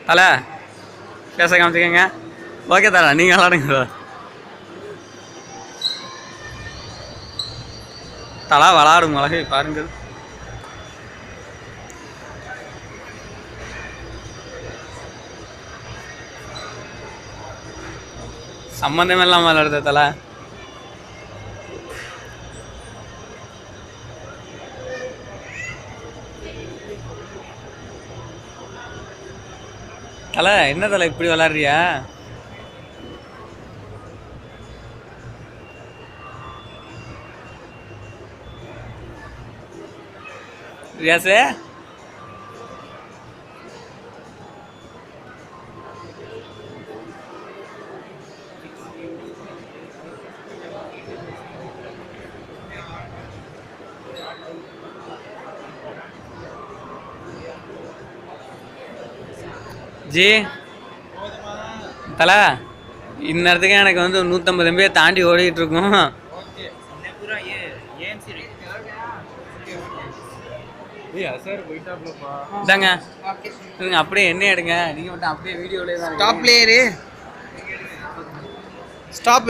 தலை பேச காமிச்சிக்கங்க. ஓகே தலை, நீங்கள் விளாடுங்க. தலை விளாடும் அழகை பாருங்கள். சம்மந்தமே இல்லாமல் விளாடுத தலை. தலை என்ன தலை இப்படி விளாட்றியா? ரியாஸு ஜி தலை, இந்நேரத்துக்கு எனக்கு வந்து 150 MB தாண்டி ஓடிக்கிட்டு இருக்கும். இதாங்க அப்படியே என்ன எடுங்க, நீங்கள் மட்டும் அப்படியே வீடியோலேயே தான். Stop player stop.